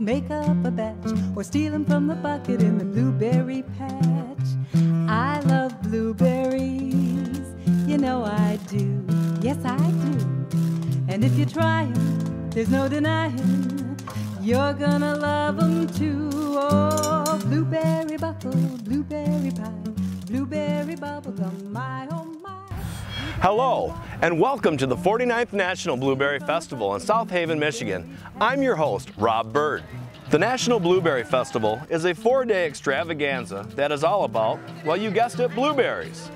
make up a batch, or steal 'em from the bucket in the blueberry patch. I love blueberries, you know I do, yes I do. And if you try 'em, there's no denying, you're gonna love 'em too. Oh, blueberry buckle, blueberry pie, blueberry bubblegum, my oh my. Hello, and welcome to the 49th National Blueberry Festival in South Haven, Michigan. I'm your host, Rob Byrd. The National Blueberry Festival is a 4-day extravaganza that is all about, well, you guessed it, blueberries.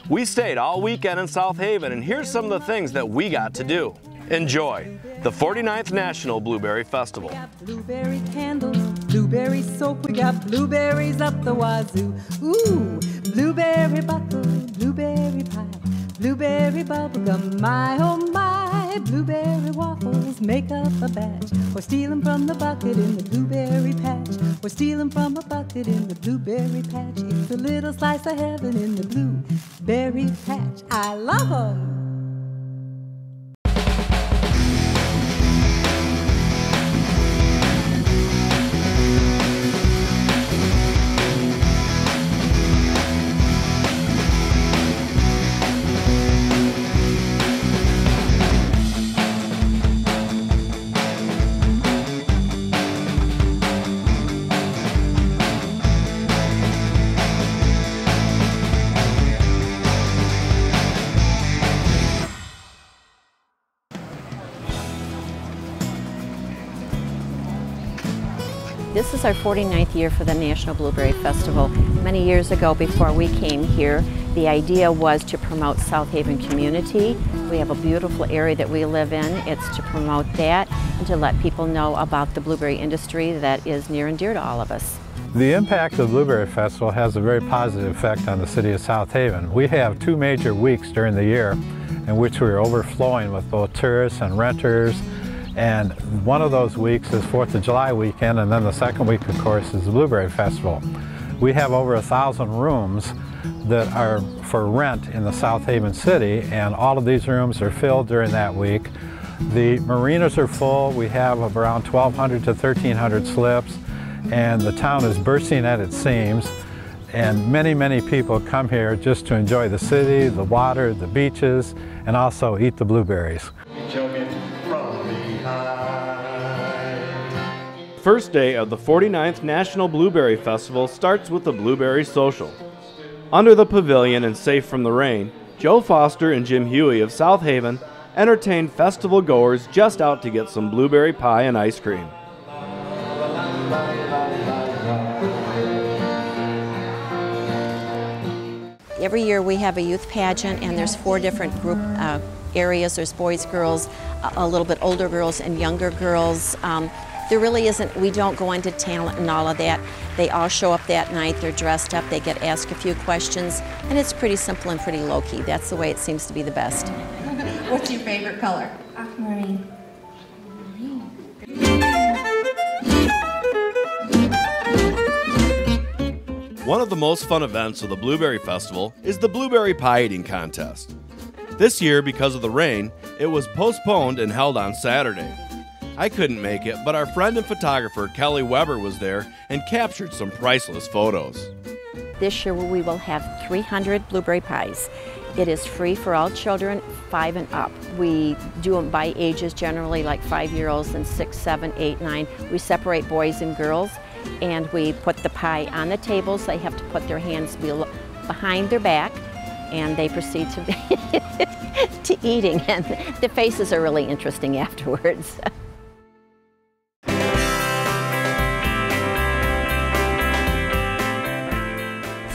We stayed all weekend in South Haven, and here's some of the things that we got to do. Enjoy the 49th National Blueberry Festival. We got blueberry candles, blueberry soap, we got blueberries up the wazoo. Ooh, blueberry buckle, blueberry pie, blueberry bubblegum, my oh my. Blueberry waffles, make up a batch, or steal 'em from the bucket in the blueberry patch, or steal 'em from a bucket in the blueberry patch. It's a little slice of heaven in the blueberry patch. I love 'em. This is our 49th year for the National Blueberry Festival. Many years ago, before we came here, the idea was to promote South Haven community. We have a beautiful area that we live in. It's to promote that and to let people know about the blueberry industry that is near and dear to all of us. The impact of the Blueberry Festival has a very positive effect on the city of South Haven. We have 2 major weeks during the year in which we are overflowing with both tourists and renters. And one of those weeks is 4th of July weekend, and then the second week, of course, is the Blueberry Festival. We have over 1,000 rooms that are for rent in the South Haven city, and all of these rooms are filled during that week. The marinas are full. We have around 1,200 to 1,300 slips, and the town is bursting at its seams. And many, many people come here just to enjoy the city, the water, the beaches, and also eat the blueberries. First day of the 49th National Blueberry Festival starts with the Blueberry Social. Under the pavilion and safe from the rain, Joe Foster and Jim Huey of South Haven entertain festival goers just out to get some blueberry pie and ice cream. Every year we have a youth pageant, and there's 4 different group areas. There's boys, girls, a little bit older girls, and younger girls. There really isn't, we don't go into talent and all of that. They all show up that night, they're dressed up, they get asked a few questions, and it's pretty simple and pretty low-key. That's the way it seems to be the best. What's your favorite color? Aquamarine. One of the most fun events of the Blueberry Festival is the Blueberry Pie Eating Contest. This year, because of the rain, it was postponed and held on Saturday. I couldn't make it, but our friend and photographer Kelly Weber was there and captured some priceless photos. This year we will have 300 blueberry pies. It is free for all children 5 and up. We do them by ages, generally like 5-year-olds and 6, 7, 8, 9. We separate boys and girls, and we put the pie on the tables. They have to put their hands behind their back, and they proceed to eating, and the faces are really interesting afterwards.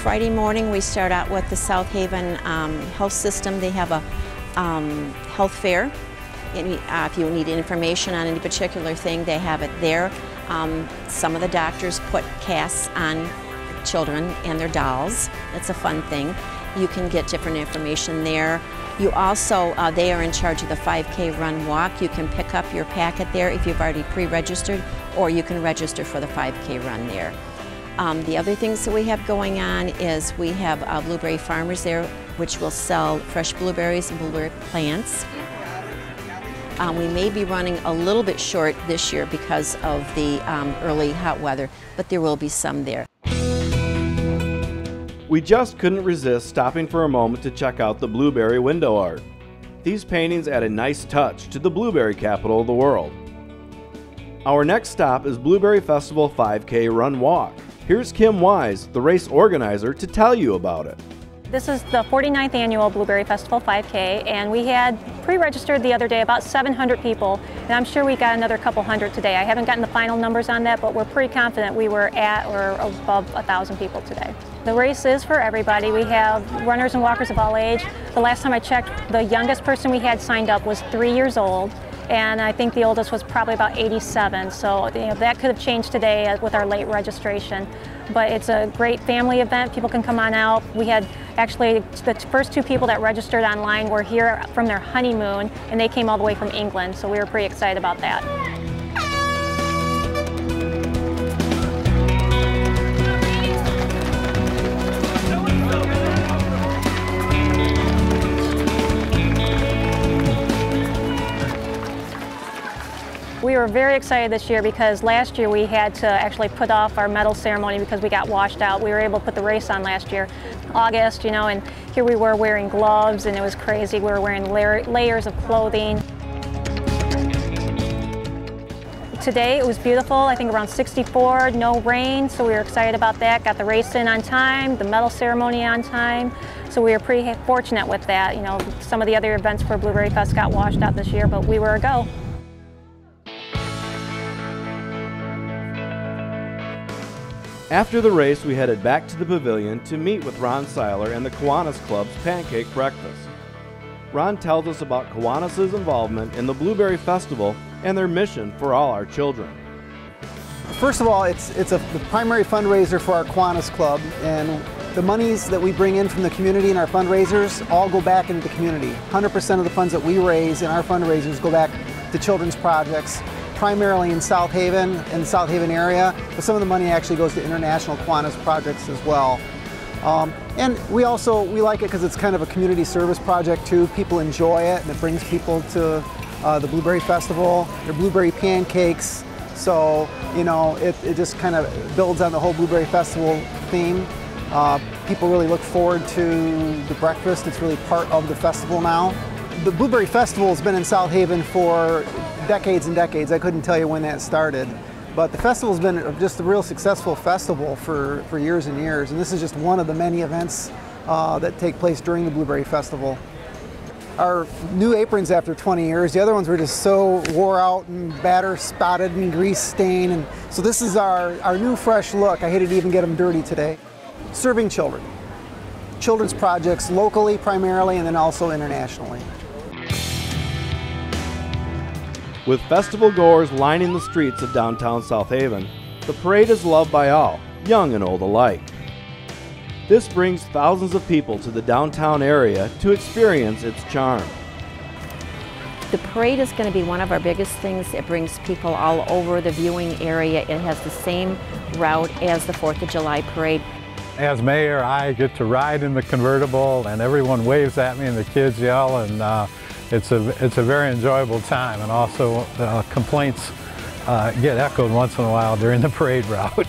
Friday morning we start out with the South Haven Health System. They have a health fair. If you need information on any particular thing, they have it there. Some of the doctors put casts on children and their dolls. It's a fun thing. You can get different information there. You also, they are in charge of the 5K run walk. You can pick up your packet there if you've already pre-registered, or you can register for the 5K run there. The other things that we have going on is we have blueberry farmers there, which will sell fresh blueberries and blueberry plants. We may be running a little bit short this year because of the early hot weather, but there will be some there. We just couldn't resist stopping for a moment to check out the blueberry window art. These paintings add a nice touch to the blueberry capital of the world. Our next stop is Blueberry Festival 5K Run Walk. Here's Kim Wise, the race organizer, to tell you about it. This is the 49th annual Blueberry Festival 5K, and we had pre-registered the other day about 700 people, and I'm sure we got another couple hundred today. I haven't gotten the final numbers on that, but we're pretty confident we were at or above 1,000 people today. The race is for everybody. We have runners and walkers of all age. The last time I checked, the youngest person we had signed up was 3 years old, and I think the oldest was probably about 87, so that could have changed today with our late registration. But it's a great family event. People can come on out. We had actually the first 2 people that registered online were here from their honeymoon, and they came all the way from England, so we were pretty excited about that. We were very excited this year because last year we had to actually put off our medal ceremony because we got washed out. We were able to put the race on last year, August, and here we were wearing gloves, and it was crazy. We were wearing layers of clothing. Today it was beautiful, I think around 64, no rain, so we were excited about that. Got the race in on time, the medal ceremony on time, so we were pretty fortunate with that. Some of the other events for Blueberry Fest got washed out this year, but we were a go. After the race, we headed back to the pavilion to meet with Ron Seiler and the Kiwanis Club's Pancake Breakfast. Ron tells us about Kiwanis' involvement in the Blueberry Festival and their mission for all our children. First of all, it's the primary fundraiser for our Kiwanis Club, and the monies that we bring in from the community and our fundraisers all go back into the community. 100% of the funds that we raise in our fundraisers go back to children's projects, primarily in South Haven and the South Haven area, but some of the money actually goes to international Kiwanis projects as well. And we like it because it's kind of a community service project too. People enjoy it, and it brings people to the Blueberry Festival. They're blueberry pancakes, so it just kind of builds on the whole Blueberry Festival theme. People really look forward to the breakfast. It's really part of the festival now. The Blueberry Festival has been in South Haven for decades and decades. I couldn't tell you when that started, but the festival's been just a real successful festival for years and years, and this is just one of the many events that take place during the Blueberry Festival. Our new aprons after 20 years, the other ones were just so wore out and batter spotted and grease stained, and so this is our new fresh look. I hated to even get them dirty today. Serving children. Children's projects locally primarily, and then also internationally. With festival goers lining the streets of downtown South Haven, the parade is loved by all, young and old alike. This brings thousands of people to the downtown area to experience its charm. The parade is going to be one of our biggest things. It brings people all over the viewing area. It has the same route as the 4th of July parade. As mayor, I get to ride in the convertible, and everyone waves at me and the kids yell, and it's a very enjoyable time, and also complaints get echoed once in a while during the parade route.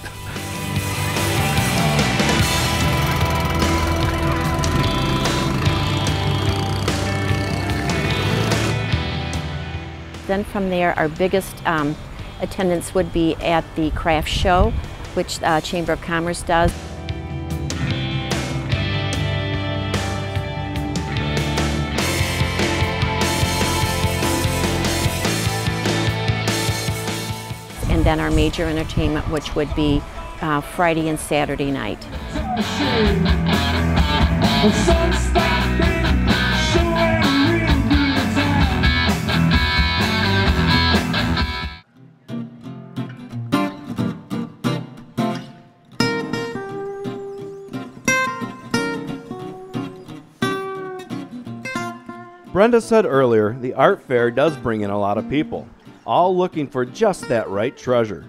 Then from there, our biggest attendance would be at the craft show, which Chamber of Commerce does. And then our major entertainment, which would be Friday and Saturday night. Brenda said earlier, the art fair does bring in a lot of people, all looking for just that right treasure.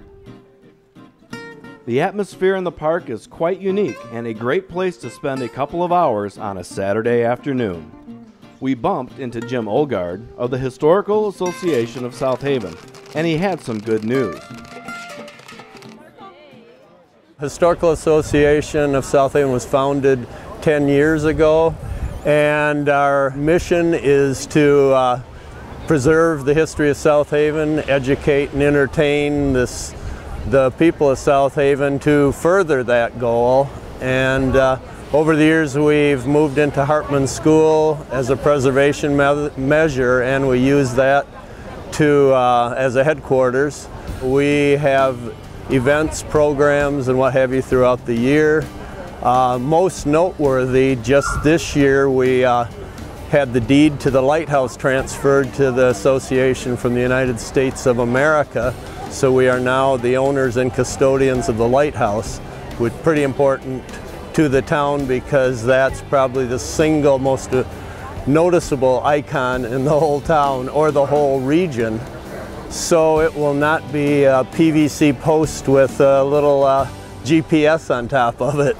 The atmosphere in the park is quite unique and a great place to spend a couple of hours on a Saturday afternoon. we bumped into Jim Olgard of the Historical Association of South Haven, and he had some good news. Historical Association of South Haven was founded 10 years ago, and our mission is to preserve the history of South Haven, educate and entertain the people of South Haven to further that goal. And over the years we've moved into Hartman School as a preservation measure, and we use that to as a headquarters. We have events, programs, and what have you throughout the year. Most noteworthy, just this year we had the deed to the lighthouse transferred to the association from the United States of America, so we are now the owners and custodians of the lighthouse, which is pretty important to the town because that's probably the single most noticeable icon in the whole town or the whole region. So it will not be a PVC post with a little GPS on top of it.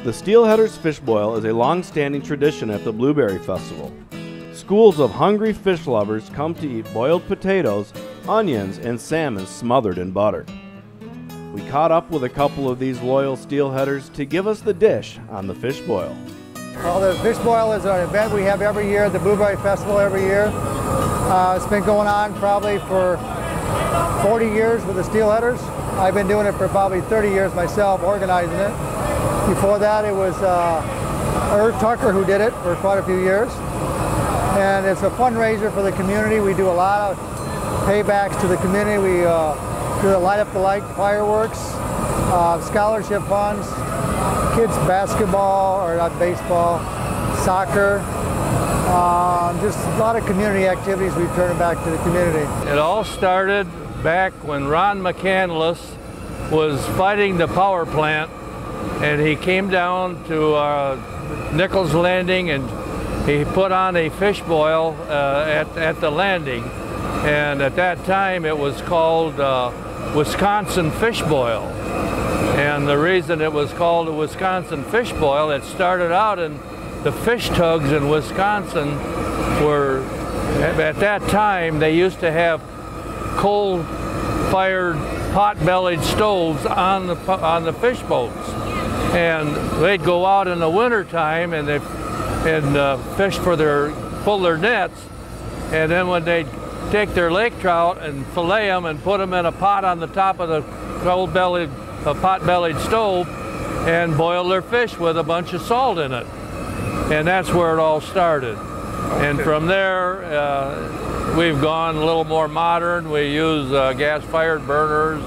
The Steelheaders Fish-boil is a long-standing tradition at the Blueberry Festival. Schools of hungry fish lovers come to eat boiled potatoes, onions, and salmon smothered in butter. We caught up with a couple of these loyal steelheaders to give us the dish on the fish-boil. Well, the fish-boil is an event we have every year at the Blueberry Festival every year. It's been going on probably for 40 years with the Steelheaders. I've been doing it for probably 30 years myself, organizing it. Before that, it was Irv Tucker who did it for quite a few years. And it's a fundraiser for the community. We do a lot of paybacks to the community. We do the Light Up the Light fireworks, scholarship funds, kids basketball, or not baseball, soccer, just a lot of community activities we've turned back to the community. It all started back when Ron McCandless was fighting the power plant, and he came down to Nichols Landing and he put on a fish boil at the landing. And at that time it was called Wisconsin Fish-boil. And the reason it was called a Wisconsin Fish-boil, it started out in the fish tugs in Wisconsin were, at that time, they used to have coal-fired pot-bellied stoves on the fish boats. And they'd go out in the winter time and fish pull their nets, and then when they'd take their lake trout and fillet them and put them in a pot on the top of the pot-bellied stove and boil their fish with a bunch of salt in it. And that's where it all started. Okay. And from there, we've gone a little more modern. We use gas-fired burners,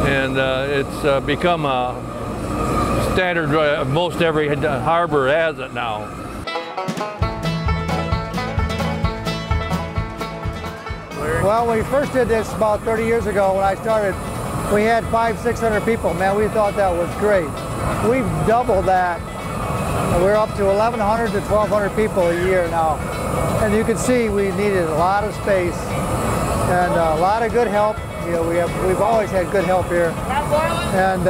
and it's become a standard. Most every harbor has it now. Well, when we first did this about 30 years ago, when I started, we had 500-600 people. Man, we thought that was great. We've doubled that. We're up to 1,100 to 1,200 people a year now. And you can see we needed a lot of space and a lot of good help. You know, we've always had good help here. And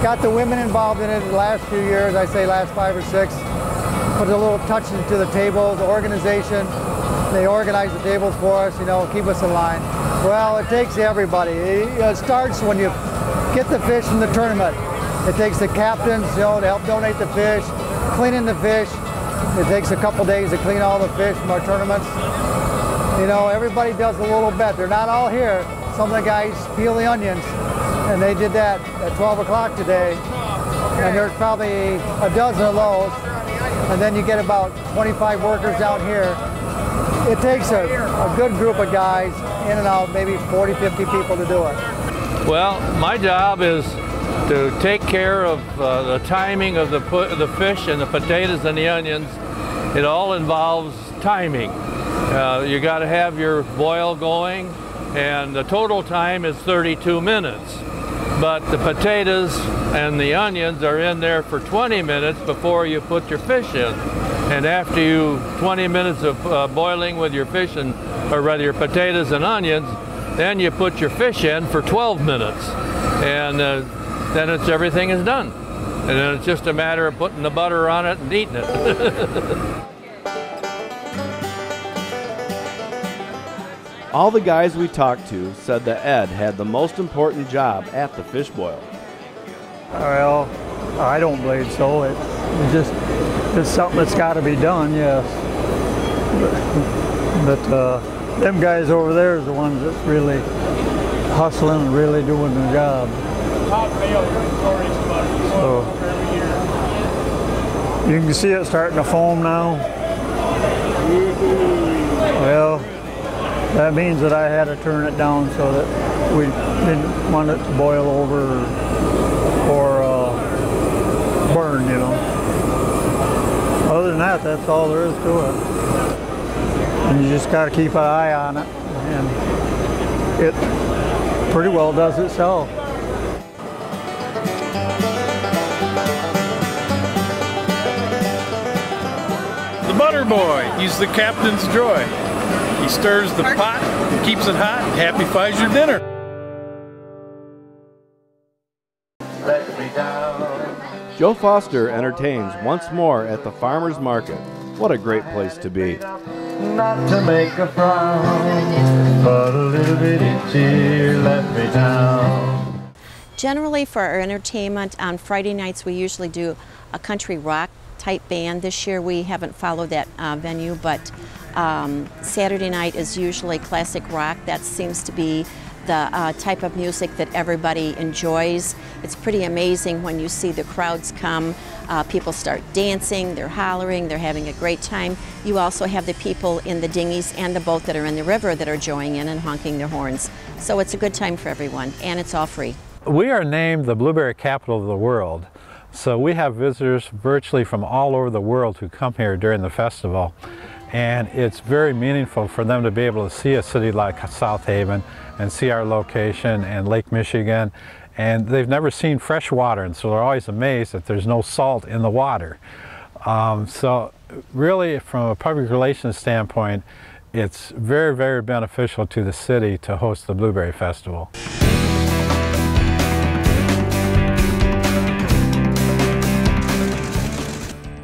got the women involved in it the last few years, I say last 5 or 6. Put a little touch into the tables, the organization. They organize the tables for us, you know, keep us in line. Well, it takes everybody. It starts when you get the fish from the tournament. It takes the captains, you know, to help donate the fish, cleaning the fish. It takes a couple days to clean all the fish from our tournaments. You know, everybody does a little bit. They're not all here. Some of the guys peel the onions, and they did that at 12 o'clock today. And there's probably a dozen of those. And then you get about 25 workers down here. It takes a good group of guys, in and out, maybe 40, 50 people to do it. Well, my job is to take care of the timing of the fish and the potatoes and the onions. It all involves timing. You got to have your boil going, and the total time is 32 minutes. But the potatoes and the onions are in there for 20 minutes before you put your fish in. And after 20 minutes of boiling with your fish or rather your potatoes and onions, then you put your fish in for 12 minutes. And then everything is done. and then it's just a matter of putting the butter on it and eating it. All the guys we talked to said that Ed had the most important job at the fish boil. Well, I don't believe so. It's something that's got to be done, yes. But them guys over there is the ones that's really hustling and really doing the job. So, you can see it starting to foam now. Well, that means that I had to turn it down so that we didn't want it to boil over or burn, you know. Other than that, that's all there is to it. And you just got to keep an eye on it, and it pretty well does itself. The butter boy, he's the captain's joy. He stirs the pot, keeps it hot, and happy fries your dinner. Let me down. Joe Foster entertains once more at the farmer's market. What a great place to be. Not to make a frown, but a little bit of cheer let me down. Generally for our entertainment on Friday nights we usually do a country rock type band. This year we haven't followed that venue, but Saturday night is usually classic rock. That seems to be the type of music that everybody enjoys. It's pretty amazing when you see the crowds come. People start dancing, they're hollering, they're having a great time. You also have the people in the dinghies and the boat that are in the river that are joining in and honking their horns. So it's a good time for everyone, and it's all free. We are named the blueberry capital of the world. So we have visitors virtually from all over the world who come here during the festival. And it's very meaningful for them to be able to see a city like South Haven and see our location and Lake Michigan. And they've never seen fresh water, and so they're always amazed that there's no salt in the water. So really, from a public relations standpoint, it's very, very beneficial to the city to host the Blueberry Festival.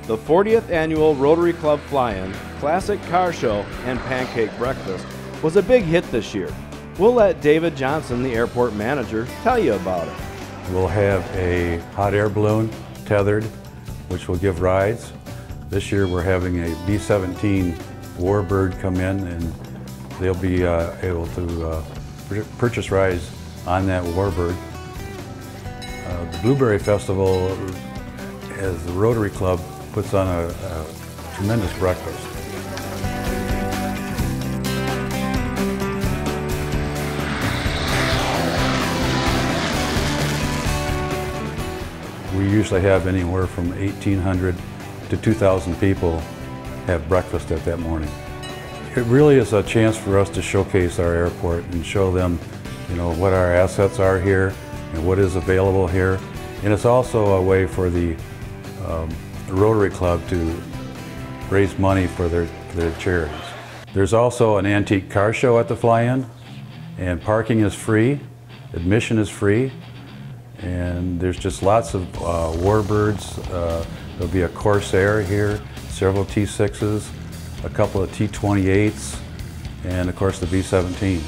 The 40th annual Rotary Club Fly-In, Classic Car Show, and Pancake Breakfast was a big hit this year. We'll let David Johnson, the airport manager, tell you about it. We'll have a hot air balloon tethered, which will give rides. This year we're having a B-17 Warbird come in, and they'll be able to purchase rides on that Warbird. The Blueberry Festival, as the Rotary Club, puts on a tremendous breakfast. We usually have anywhere from 1,800 to 2,000 people have breakfast at that morning. It really is a chance for us to showcase our airport and show them, you know, what our assets are here and what is available here. And it's also a way for the Rotary Club to raise money for their charities. There's also an antique car show at the Fly-In, and parking is free, admission is free, and there's just lots of Warbirds. There'll be a Corsair here, several T6s, a couple of T28s, and of course the B-17.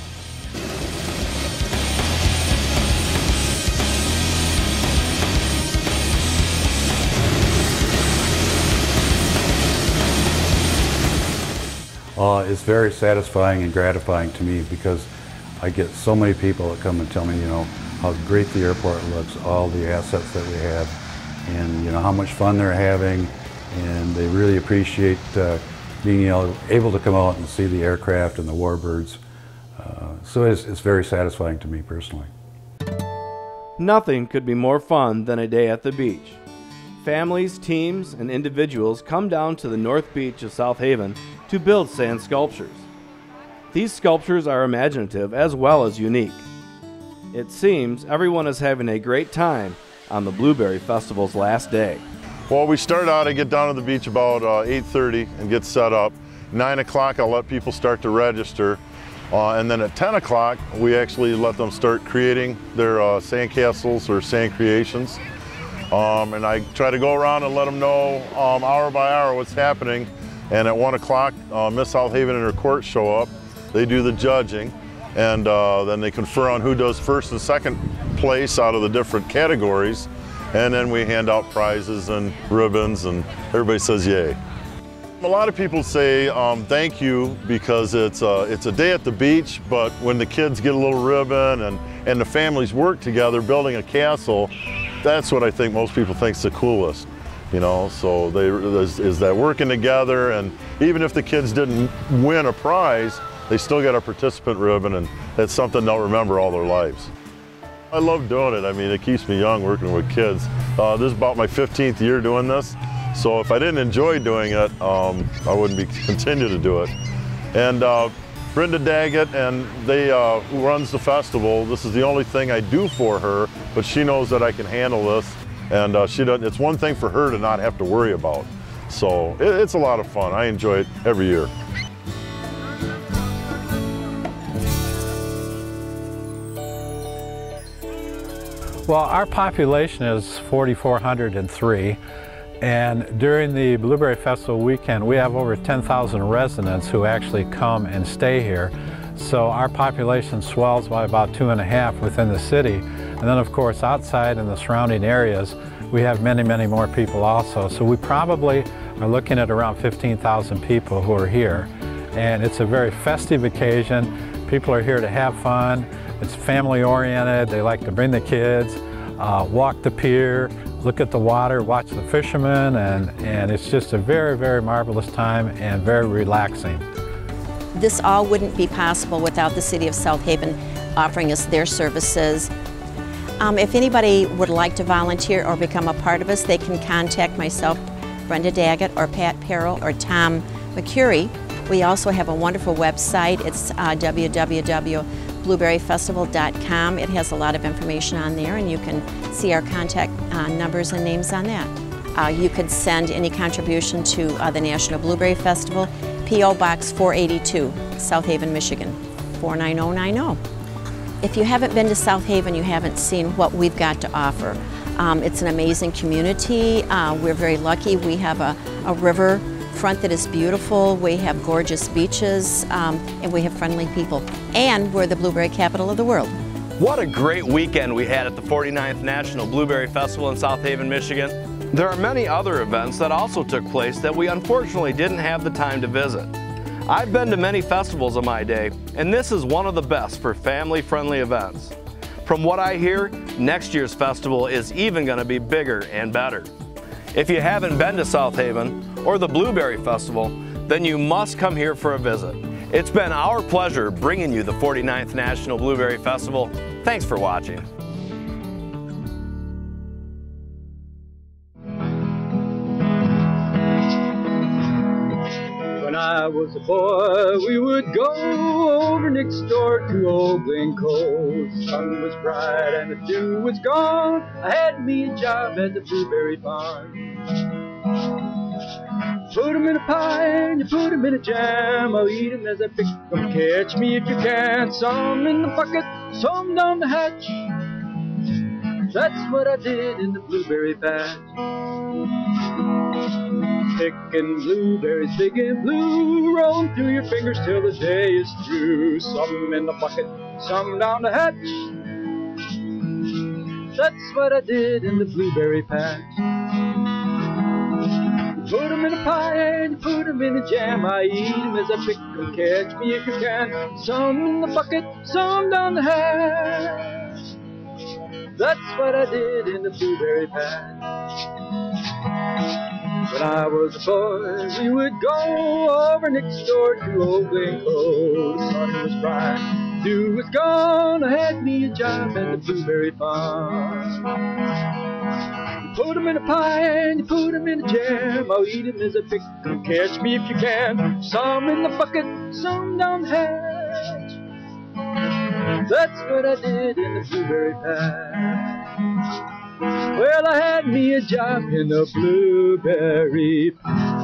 It's very satisfying and gratifying to me because I get so many people that come and tell me, you know, how great the airport looks, all the assets that we have, and you know how much fun they're having, and they really appreciate being able to come out and see the aircraft and the Warbirds. So it's very satisfying to me personally. Nothing could be more fun than a day at the beach. Families, teams, and individuals come down to the North Beach of South Haven to build sand sculptures. These sculptures are imaginative as well as unique. It seems everyone is having a great time on the Blueberry Festival's last day. Well, we start out, I get down to the beach about 8:30 and get set up. 9 o'clock, I'll let people start to register. And then at 10 o'clock, we actually let them start creating their sand castles or sand creations. And I try to go around and let them know hour by hour what's happening. And at 1 o'clock, Miss South Haven and her court show up. They do the judging, and then they confer on who does first and second place out of the different categories. And then we hand out prizes and ribbons, and everybody says yay. A lot of people say thank you because it's a day at the beach, but when the kids get a little ribbon and the families work together building a castle, that's what I think most people think is the coolest. You know, so is that working together, and even if the kids didn't win a prize, they still get a participant ribbon, and it's something they'll remember all their lives. I love doing it. I mean, it keeps me young working with kids. This is about my 15th year doing this, so if I didn't enjoy doing it, I wouldn't continue to do it. And Brenda Daggett, and who runs the festival, this is the only thing I do for her, but she knows that I can handle this, and it's one thing for her to not have to worry about. So it's a lot of fun. I enjoy it every year. Well, our population is 4,403, and during the Blueberry Festival weekend, we have over 10,000 residents who actually come and stay here. So our population swells by about 2.5 within the city. And then, of course, outside in the surrounding areas, we have many, many more people also. So we probably are looking at around 15,000 people who are here. And it's a very festive occasion. People are here to have fun. It's family-oriented. They like to bring the kids, walk the pier, look at the water, watch the fishermen, and it's just a very, very marvelous time and very relaxing. This all wouldn't be possible without the City of South Haven offering us their services. If anybody would like to volunteer or become a part of us, they can contact myself, Brenda Daggett, or Pat Perrell, or Tom McCurry. We also have a wonderful website. It's www.blueberryfestival.com. It has a lot of information on there, and you can see our contact numbers and names on that. You could send any contribution to the National Blueberry Festival, P.O. Box 482, South Haven, Michigan, 49090. If you haven't been to South Haven, you haven't seen what we've got to offer. It's an amazing community. We're very lucky. We have a river front that is beautiful. We have gorgeous beaches, and we have friendly people. And we're the blueberry capital of the world. What a great weekend we had at the 49th National Blueberry Festival in South Haven, Michigan. There are many other events that also took place that we unfortunately didn't have the time to visit. I've been to many festivals in my day, and this is one of the best for family-friendly events. From what I hear, next year's festival is even going to be bigger and better. If you haven't been to South Haven or the Blueberry Festival, then you must come here for a visit. It's been our pleasure bringing you the 49th National Blueberry Festival. Thanks for watching. When I was a boy, we would go over next door to Old Glen Cove. The sun was bright and the dew was gone. I had me a job at the blueberry farm. Put 'em in a pie and you put 'em in a jam. I'll eat 'em as I pick 'em. Catch me if you can. Some in the bucket, some down the hatch. That's what I did in the blueberry patch. Picking blueberries big and blue, rolling through your fingers till the day is through. Some in the bucket, some down the hatch. That's what I did in the blueberry patch. Put 'em in a pie and you put 'em in a jam. I eat 'em as I pick 'em. Catch me if you can. Some in the bucket, some down the hatch. That's what I did in the blueberry patch. When I was a boy, we would go over next door to Old Glen Cove. The sun was bright, dew was gone. I had me a job at the blueberry farm. You put 'em in a pie and you put 'em in a jam. I'll eat 'em as I pick 'em. Catch me if you can. Some in the bucket, some down the hatch. That's what I did in the blueberry patch. Well, I had me a job in the blueberry patch.